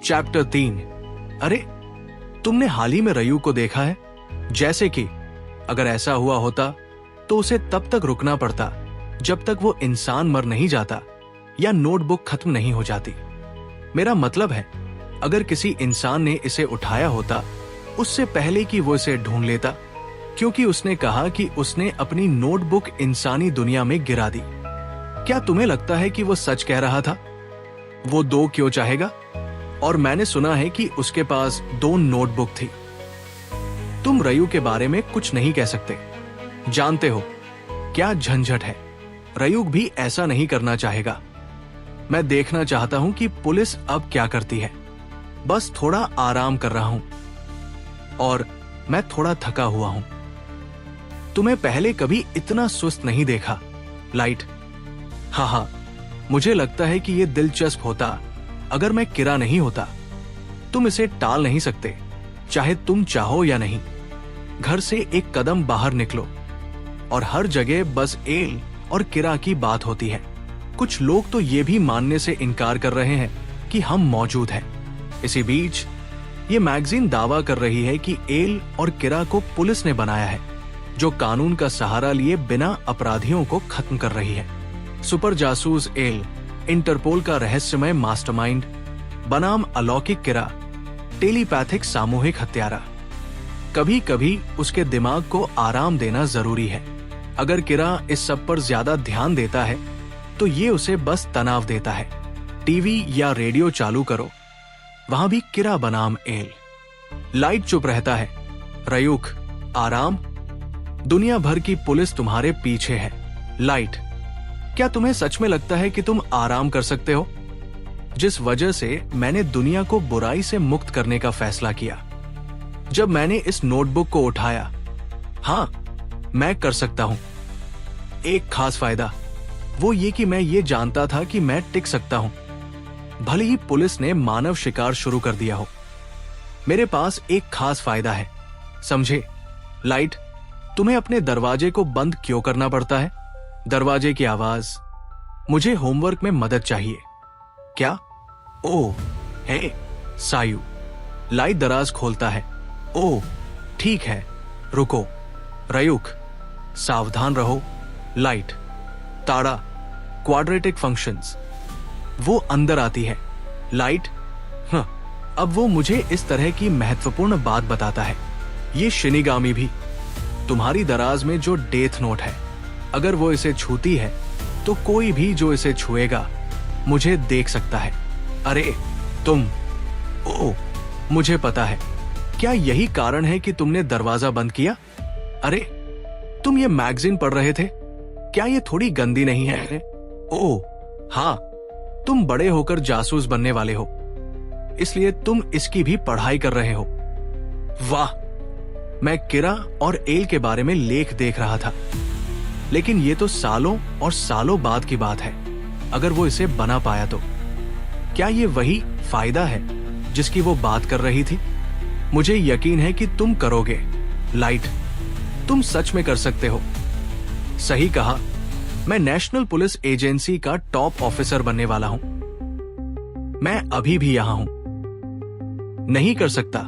Chapter 3। अरे, तुमने हाल ही में रयू को देखा है? जैसे कि अगर ऐसा हुआ होता तो उसे तब तक रुकना पड़ता जब तक वो इंसान मर नहीं जाता या नोटबुक खत्म नहीं हो जाती। मेरा मतलब है, अगर किसी इंसान ने इसे उठाया होता उससे पहले कि वो इसे ढूंढ लेता, क्योंकि उसने कहा कि उसने अपनी नोटबुक इंसानी दुनिया में गिरा दी। क्या तुम्हें लगता है कि वो सच कह रहा था? वो 2 क्यों चाहेगा? और मैंने सुना है कि उसके पास 2 नोटबुक थी। तुम रयू के बारे में कुछ नहीं कह सकते। जानते हो क्या झंझट है? रयू भी ऐसा नहीं करना चाहेगा। मैं देखना चाहता हूं कि पुलिस अब क्या करती है। बस थोड़ा आराम कर रहा हूं और मैं थोड़ा थका हुआ हूं। तुम्हें पहले कभी इतना सुस्त नहीं देखा, लाइट। हाँ, मुझे लगता है कि यह दिलचस्प होता अगर मैं किरा नहीं होता। तुम इसे टाल नहीं सकते, चाहे तुम चाहो या नहीं। घर से एक कदम बाहर निकलो और हर जगह बस एल और किरा की बात होती है। कुछ लोग तो ये भी मानने से इनकार कर रहे हैं कि हम मौजूद हैं। इसी बीच ये मैगजीन दावा कर रही है कि एल और किरा को पुलिस ने बनाया है, जो कानून का सहारा लिए बिना अपराधियों को खत्म कर रही है। सुपर जासूस एल, इंटरपोल का रहस्यमय मास्टरमाइंड बनाम अलौकिक किरा, टेलीपैथिक सामूहिक हत्यारा। कभी कभी उसके दिमाग को आराम देना जरूरी है। अगर किरा इस सब पर ज्यादा ध्यान देता है तो ये उसे बस तनाव देता है। टीवी या रेडियो चालू करो, वहां भी किरा बनाम एल। लाइट चुप रहता है। रयूक, आराम। दुनिया भर की पुलिस तुम्हारे पीछे है। लाइट, क्या तुम्हें सच में लगता है कि तुम आराम कर सकते हो? जिस वजह से मैंने दुनिया को बुराई से मुक्त करने का फैसला किया। जब मैंने इस नोटबुक को उठाया, हाँ, मैं कर सकता हूं। एक खास फायदा, वो ये कि मैं ये जानता था कि मैं टिक सकता हूं, भले ही पुलिस ने मानव शिकार शुरू कर दिया हो। मेरे पास एक खास फायदा है, समझे? लाइट, तुम्हें अपने दरवाजे को बंद क्यों करना पड़ता है? दरवाजे की आवाज। मुझे होमवर्क में मदद चाहिए। क्या? ओह, हे, सायु। लाइट दराज खोलता है। ओह, ठीक है, रुको। रयूक, सावधान रहो। लाइट, ताड़ा, क्वाड्रेटिक फंक्शंस। वो अंदर आती है। लाइट, हाँ, अब वो मुझे इस तरह की महत्वपूर्ण बात बताता है। ये शिनिगामी भी। तुम्हारी दराज में जो डेथ नोट है, अगर वो इसे छूती है तो कोई भी जो इसे छुएगा मुझे देख सकता है। अरे तुम, ओह, मुझे पता है। क्या यही कारण है कि तुमने दरवाजा बंद किया? अरे, तुम ये मैगजीन पढ़ रहे थे? क्या ये थोड़ी गंदी नहीं है? ओह, हाँ, तुम बड़े होकर जासूस बनने वाले हो, इसलिए तुम इसकी भी पढ़ाई कर रहे हो। वाह, मैं किरा और एल के बारे में लेख देख रहा था, लेकिन ये तो सालों और सालों बाद की बात है। अगर वो इसे बना पाया तो क्या ये वही फायदा है जिसकी वो बात कर रही थी? मुझे यकीन है कि तुम करोगे। लाइट, तुम सच में कर सकते हो। सही कहा, मैं नेशनल पुलिस एजेंसी का टॉप ऑफिसर बनने वाला हूं। मैं अभी भी यहां हूं। नहीं कर सकता।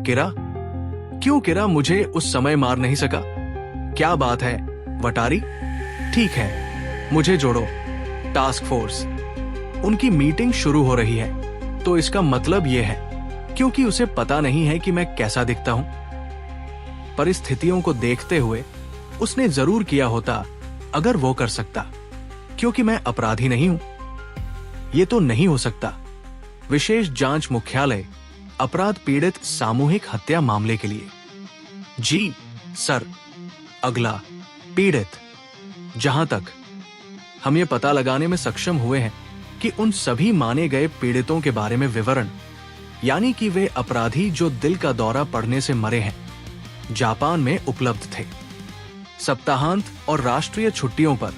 किरा, क्यों? किरा मुझे उस समय मार नहीं सका। क्या बात है वटारी? ठीक है, मुझे जोड़ो। Task force. उनकी मीटिंग शुरू हो रही है, तो इसका मतलब यह है क्योंकि उसे पता नहीं है कि मैं कैसा दिखता हूं। परिस्थितियों को देखते हुए उसने जरूर किया होता अगर वो कर सकता, क्योंकि मैं अपराधी नहीं हूं। ये तो नहीं हो सकता। विशेष जांच मुख्यालय, अपराध पीड़ित सामूहिक हत्या मामले के लिए। जी सर। अगला, पीड़ित। जहां तक हम ये पता लगाने में सक्षम हुए हैं कि उन सभी माने गए पीड़ितों के बारे में विवरण, यानी कि वे अपराधी जो दिल का दौरा पड़ने से मरे हैं, जापान में उपलब्ध थे। सप्ताहांत और राष्ट्रीय छुट्टियों पर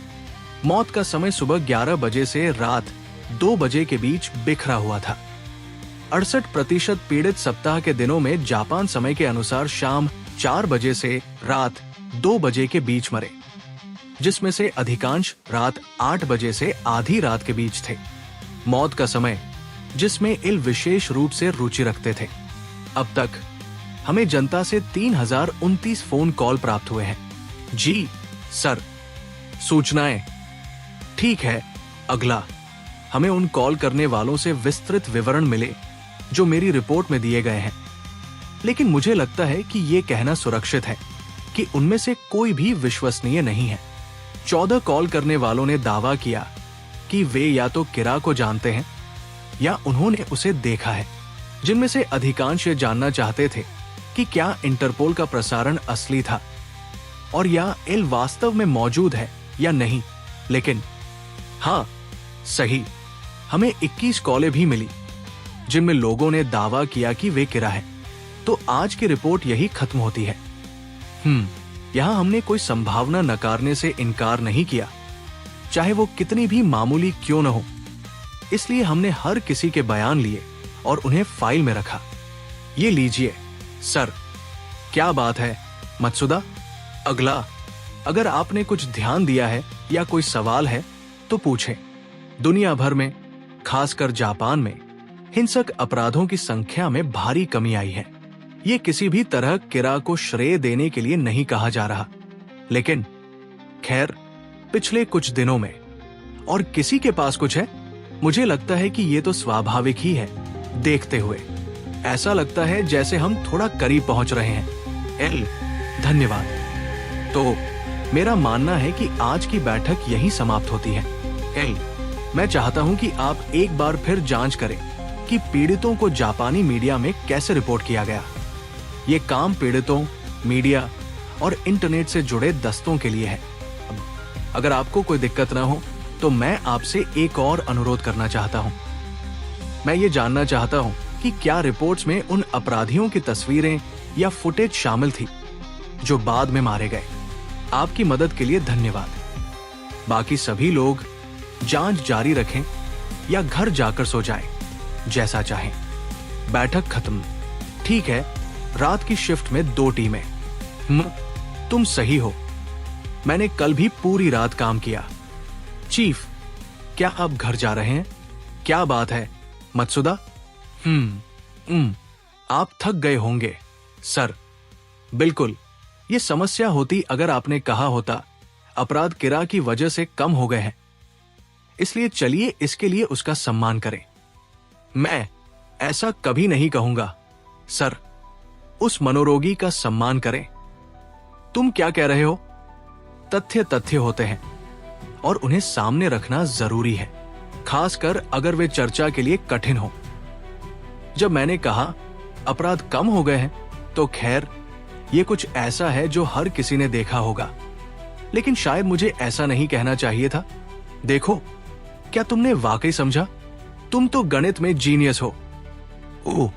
मौत का समय सुबह 11 बजे से रात 2 बजे के बीच बिखरा हुआ था। 68% पीड़ित सप्ताह के दिनों में जापान समय के अनुसार शाम 4 बजे से रात 2 बजे के बीच मरे, जिसमें से अधिकांश रात 8 बजे से आधी रात के बीच थे। मौत का समय जिसमें इल विशेष रूप से रुचि रखते थे। अब तक हमें जनता से 3029 फोन कॉल प्राप्त हुए हैं। जी सर। सूचनाएं। ठीक है, अगला। हमें उन कॉल करने वालों से विस्तृत विवरण मिले जो मेरी रिपोर्ट में दिए गए हैं, लेकिन मुझे लगता है कि यह कहना सुरक्षित है कि उनमें से कोई भी विश्वसनीय नहीं है। 14 कॉल करने वालों ने दावा किया कि वे या तो किरा को जानते हैं या उन्होंने उसे देखा है, जिनमें से अधिकांश ये जानना चाहते थे कि क्या इंटरपोल का प्रसारण असली था और या इल वास्तव में मौजूद है या नहीं। लेकिन हाँ, सही, हमें 21 कॉलें भी मिली जिनमें लोगों ने दावा किया कि वे किरा है। तो आज की रिपोर्ट यही खत्म होती है। यहां हमने कोई संभावना नकारने से इनकार नहीं किया, चाहे वो कितनी भी मामूली क्यों न हो। इसलिए हमने हर किसी के बयान लिए और उन्हें फाइल में रखा। ये लीजिए सर। क्या बात है मत्सुदा। अगला। अगर आपने कुछ ध्यान दिया है या कोई सवाल है तो पूछें। दुनिया भर में, खासकर जापान में, हिंसक अपराधों की संख्या में भारी कमी आई है। ये किसी भी तरह किरा को श्रेय देने के लिए नहीं कहा जा रहा, लेकिन खैर, पिछले कुछ दिनों में और किसी के पास कुछ है, मुझे लगता है कि ये तो स्वाभाविक ही है। देखते हुए ऐसा लगता है जैसे हम थोड़ा करीब पहुंच रहे हैं। एल, धन्यवाद। तो मेरा मानना है कि आज की बैठक यहीं समाप्त होती है। एल, मैं चाहता हूं कि आप एक बार फिर जांच करें कि पीड़ितों को जापानी मीडिया में कैसे रिपोर्ट किया गया। ये काम पीड़ितों, मीडिया और इंटरनेट से जुड़े दस्तों के लिए है। अगर आपको कोई दिक्कत ना हो तो मैं आपसे एक और अनुरोध करना चाहता हूं। मैं ये जानना चाहता हूं कि क्या रिपोर्ट्स में उन अपराधियों की तस्वीरें या फुटेज शामिल थी जो बाद में मारे गए। आपकी मदद के लिए धन्यवाद। बाकी सभी लोग जांच जारी रखें या घर जाकर सो जाएं, जैसा चाहें। बैठक खत्म। ठीक है, रात की शिफ्ट में 2 टीमें। तुम सही हो, मैंने कल भी पूरी रात काम किया। चीफ, क्या आप घर जा रहे हैं? क्या बात है मत्सुदा? आप थक गए होंगे सर। बिल्कुल, ये समस्या होती अगर आपने कहा होता अपराध किरा की वजह से कम हो गए हैं, इसलिए चलिए इसके लिए उसका सम्मान करें। मैं ऐसा कभी नहीं कहूंगा सर। उस मनोरोगी का सम्मान करें। तुम क्या कह रहे हो? तथ्य तथ्य होते हैं और उन्हें सामने रखना जरूरी है, खासकर अगर वे चर्चा के लिए कठिन हो। जब मैंने कहा अपराध कम हो गए हैं, तो खैर ये कुछ ऐसा है जो हर किसी ने देखा होगा, लेकिन शायद मुझे ऐसा नहीं कहना चाहिए था। देखो, क्या तुमने वाकई समझा? तुम तो गणित में जीनियस हो। ओह,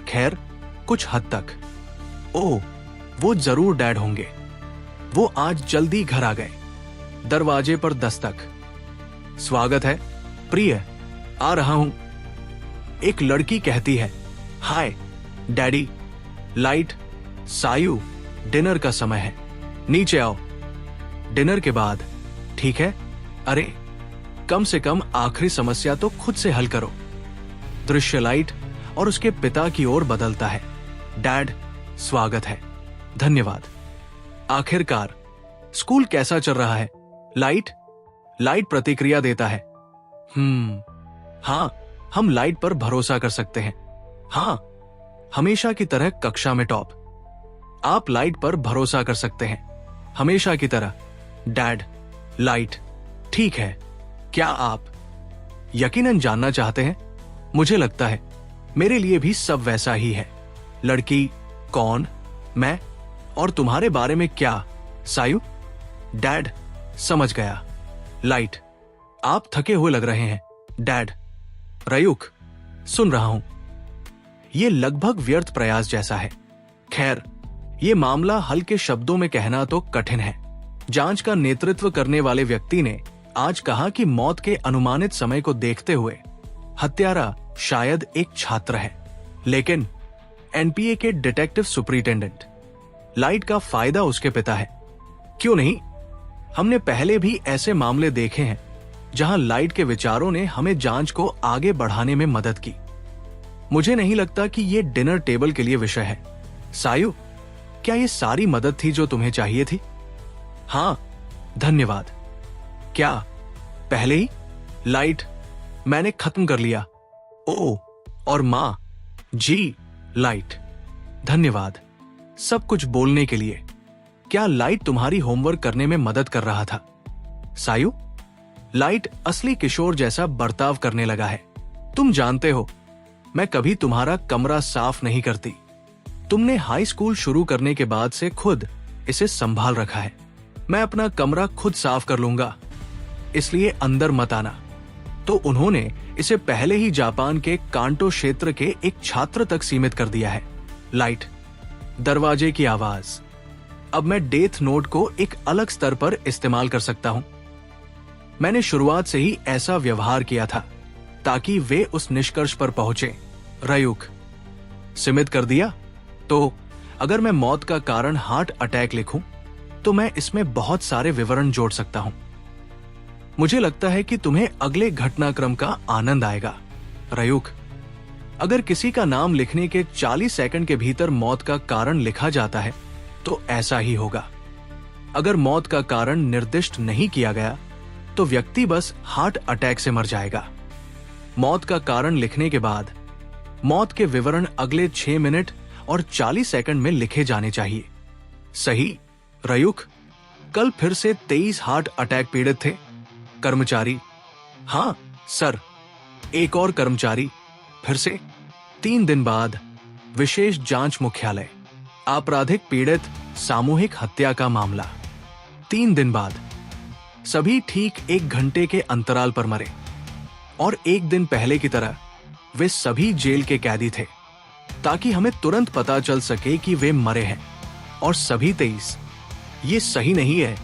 खैर कुछ हद तक। ओह, वो जरूर डैड होंगे। वो आज जल्दी घर आ गए। दरवाजे पर दस्तक। स्वागत है प्रिय, आ रहा हूं। एक लड़की कहती है, हाय डैडी, लाइट, सायु, डिनर का समय है, नीचे आओ। डिनर के बाद, ठीक है? अरे कम से कम आखिरी समस्या तो खुद से हल करो। दृश्य लाइट और उसके पिता की ओर बदलता है। डैड, स्वागत है। धन्यवाद। आखिरकार, स्कूल कैसा चल रहा है? लाइट प्रतिक्रिया देता है। हाँ, हम लाइट पर भरोसा कर सकते हैं। हाँ, हमेशा की तरह कक्षा में टॉप। आप लाइट पर भरोसा कर सकते हैं, हमेशा की तरह। डैड, लाइट, ठीक है। क्या आप यकीनन जानना चाहते हैं? मुझे लगता है मेरे लिए भी सब वैसा ही है। लड़की, कौन? मैं? और तुम्हारे बारे में क्या, सायु? डैड, समझ गया। लाइट, आप थके हुए लग रहे हैं। डैड, रयुक, सुन रहा हूं। यह लगभग व्यर्थ प्रयास जैसा है। खैर, यह मामला हल्के शब्दों में कहना तो कठिन है। जांच का नेतृत्व करने वाले व्यक्ति ने आज कहा कि मौत के अनुमानित समय को देखते हुए हत्यारा शायद एक छात्र है, लेकिन एनपीए के डिटेक्टिव सुपरिटेंडेंट। लाइट का फायदा उसके पिता है। क्यों नहीं? हमने पहले भी ऐसे मामले देखे हैं जहां लाइट के विचारों ने हमें जांच को आगे बढ़ाने में मदद की। मुझे नहीं लगता कि ये डिनर टेबल के लिए विषय है। सायु, क्या ये सारी मदद थी जो तुम्हें चाहिए थी? हाँ, धन्यवाद। क्या पहले ही? लाइट मैंने खत्म कर लिया। ओ, और माँ जी, लाइट धन्यवाद सब कुछ बोलने के लिए। क्या लाइट तुम्हारी होमवर्क करने में मदद कर रहा था? सायु, लाइट असली किशोर जैसा बर्ताव करने लगा है। तुम जानते हो, मैं कभी तुम्हारा कमरा साफ नहीं करती। तुमने हाई स्कूल शुरू करने के बाद से खुद इसे संभाल रखा है। मैं अपना कमरा खुद साफ कर लूंगा, इसलिए अंदर मत आना। तो उन्होंने इसे पहले ही जापान के कांटो क्षेत्र के एक छात्र तक सीमित कर दिया है। लाइट, दरवाजे की आवाज। अब मैं डेथ नोट को एक अलग स्तर पर इस्तेमाल कर सकता हूं। मैंने शुरुआत से ही ऐसा व्यवहार किया था ताकि वे उस निष्कर्ष पर पहुंचे। रयुक, सीमित कर दिया? तो अगर मैं मौत का कारण हार्ट अटैक लिखूं तो मैं इसमें बहुत सारे विवरण जोड़ सकता हूं। मुझे लगता है कि तुम्हें अगले घटनाक्रम का आनंद आएगा। रयुक, अगर किसी का नाम लिखने के 40 सेकंड के भीतर मौत का कारण लिखा जाता है तो ऐसा ही होगा। अगर मौत का कारण निर्दिष्ट नहीं किया गया तो व्यक्ति बस हार्ट अटैक से मर जाएगा। मौत का कारण लिखने के बाद मौत के विवरण अगले 6 मिनट और 40 सेकंड में लिखे जाने चाहिए। सही? रयुक, कल फिर से 23 हार्ट अटैक पीड़ित थे। कर्मचारी, हाँ सर। एक और कर्मचारी। फिर से 3 दिन बाद विशेष जांच मुख्यालय, आपराधिक पीड़ित सामूहिक हत्या का मामला। 3 दिन बाद सभी ठीक 1 घंटे के अंतराल पर मरे और 1 दिन पहले की तरह वे सभी जेल के कैदी थे ताकि हमें तुरंत पता चल सके कि वे मरे हैं। और सभी 23। ये सही नहीं है।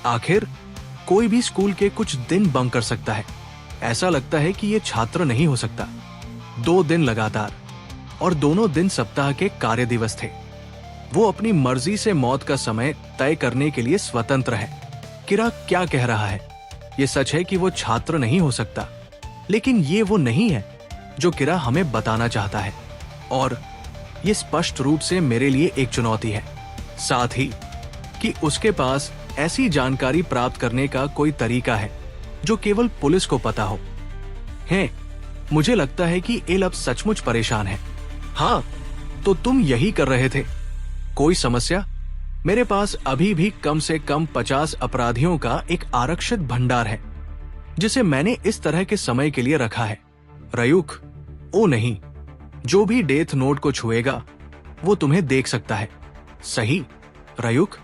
आखिर कोई भी स्कूल के कुछ दिन बंक कर सकता है। ऐसा लगता है कि ये छात्र नहीं हो सकता। 2 दिन लगातार, और दोनों दिन सप्ताह के कार्य दिवस थे। वो अपनी मर्जी से मौत का समय तय करने के लिए स्वतंत्र है। किरा क्या कह रहा है? ये सच है कि वो छात्र नहीं हो सकता, लेकिन ये वो नहीं है जो किरा हमें बताना चाहता है। और ये स्पष्ट रूप से मेरे लिए एक चुनौती है, साथ ही कि उसके पास ऐसी जानकारी प्राप्त करने का कोई तरीका है जो केवल पुलिस को पता हो। है, मुझे लगता है कि एल अब सचमुच परेशान है। हाँ, तो तुम यही कर रहे थे। कोई समस्या? मेरे पास अभी भी कम से कम 50 अपराधियों का एक आरक्षित भंडार है जिसे मैंने इस तरह के समय के लिए रखा है। रयुक, ओ नहीं, जो भी डेथ नोट को छुएगा वो तुम्हें देख सकता है। सही? रयुक,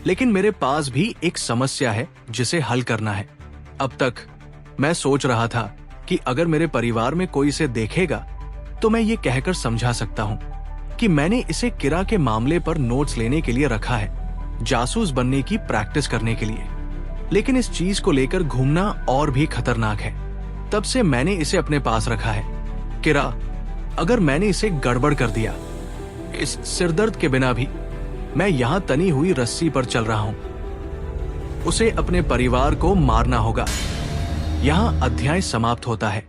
लेकिन मेरे पास भी एक समस्या है जिसे हल करना है। अब तक मैं सोच रहा था कि अगर मेरे परिवार में कोई इसे देखेगा तो मैं ये कहकर समझा सकता हूँ कि मैंने इसे किरा के मामले पर नोट्स लेने के लिए रखा है, जासूस बनने की प्रैक्टिस करने के लिए। लेकिन इस चीज को लेकर घूमना और भी खतरनाक है। तब से मैंने इसे अपने पास रखा है। किरा, अगर मैंने इसे गड़बड़ कर दिया, इस सिरदर्द के बिना भी मैं यहां तनी हुई रस्सी पर चल रहा हूं, उसे अपने परिवार को मारना होगा। यहां अध्याय समाप्त होता है।